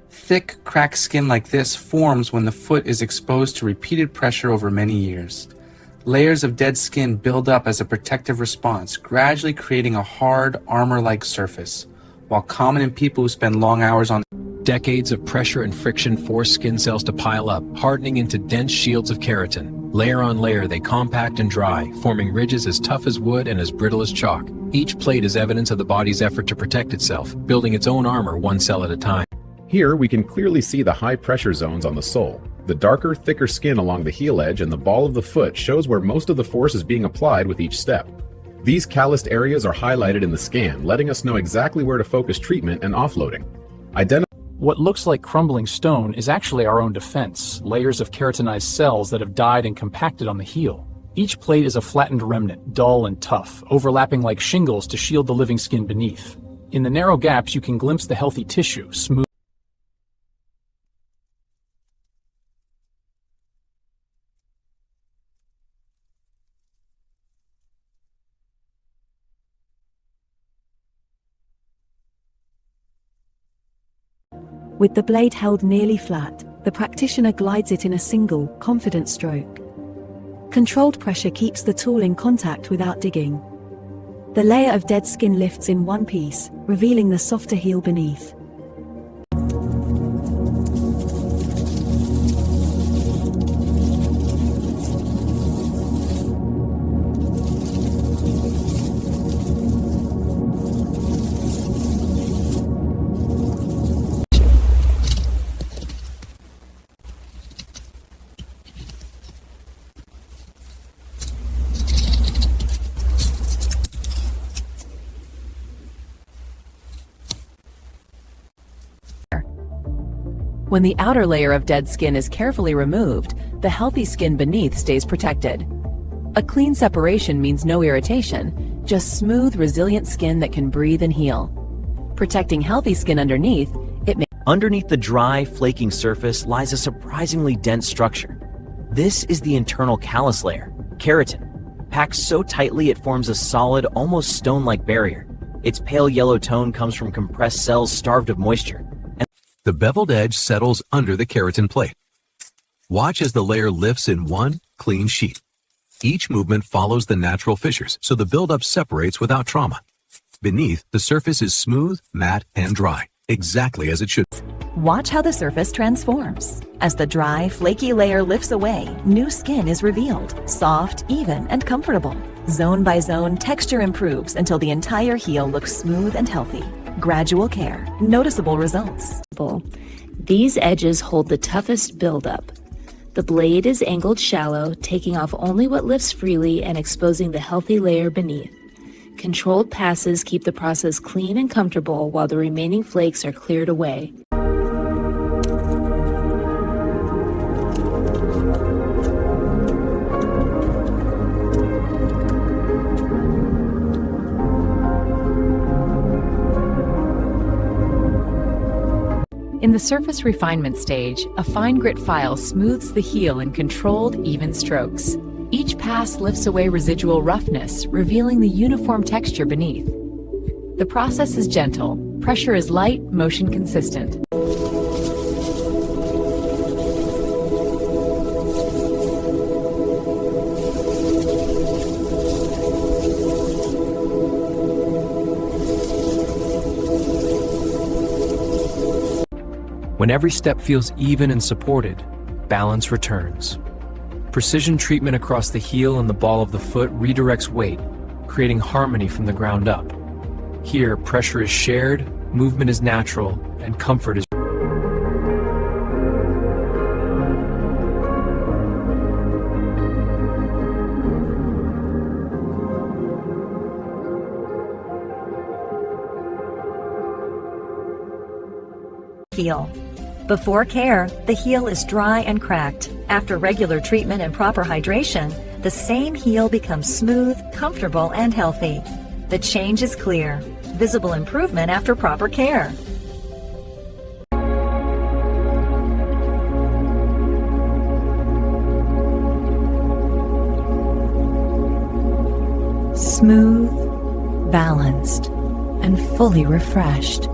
Thick, cracked skin like this forms when the foot is exposed to repeated pressure over many years. Layers of dead skin build up as a protective response, gradually creating a hard, armor-like surface. While common in people who spend long hours on decades of pressure and friction force skin cells to pile up, hardening into dense shields of keratin. Layer on layer, they compact and dry, forming ridges as tough as wood and as brittle as chalk. Each plate is evidence of the body's effort to protect itself, building its own armor one cell at a time. Here we can clearly see the high pressure zones on the sole. The darker, thicker skin along the heel edge and the ball of the foot shows where most of the force is being applied with each step. These calloused areas are highlighted in the scan, letting us know exactly where to focus treatment and offloading. What looks like crumbling stone is actually our own defense, layers of keratinized cells that have died and compacted on the heel. Each plate is a flattened remnant, dull and tough, overlapping like shingles to shield the living skin beneath. In the narrow gaps, you can glimpse the healthy tissue, smooth. With the blade held nearly flat, the practitioner glides it in a single, confident stroke. Controlled pressure keeps the tool in contact without digging. The layer of dead skin lifts in one piece, revealing the softer heel beneath. When the outer layer of dead skin is carefully removed, the healthy skin beneath stays protected. A clean separation means no irritation, just smooth, resilient skin that can breathe and heal. Protecting healthy skin underneath, Underneath the dry, flaking surface lies a surprisingly dense structure. This is the internal callus layer, keratin. Packed so tightly it forms a solid, almost stone-like barrier. Its pale yellow tone comes from compressed cells starved of moisture. The beveled edge settles under the keratin plate. Watch as the layer lifts in one clean sheet. Each movement follows the natural fissures, so the buildup separates without trauma. Beneath, the surface is smooth, matte, and dry, exactly as it should. watch how the surface transforms. As the dry, flaky layer lifts away, new skin is revealed, soft, even, and comfortable. Zone by zone, texture improves until the entire heel looks smooth and healthy. Gradual care, noticeable results. These edges hold the toughest buildup. The blade is angled shallow, taking off only what lifts freely and exposing the healthy layer beneath. Controlled passes keep the process clean and comfortable while the remaining flakes are cleared away. In the surface refinement stage, a fine grit file smooths the heel in controlled, even strokes. Each pass lifts away residual roughness, revealing the uniform texture beneath. The process is gentle, pressure is light, motion consistent. When every step feels even and supported, balance returns. Precision treatment across the heel and the ball of the foot redirects weight, creating harmony from the ground up. Here, pressure is shared, movement is natural, and comfort is heel. Before care, the heel is dry and cracked. After regular treatment and proper hydration, the same heel becomes smooth, comfortable, and healthy. The change is clear. Visible improvement after proper care. Smooth, balanced, and fully refreshed.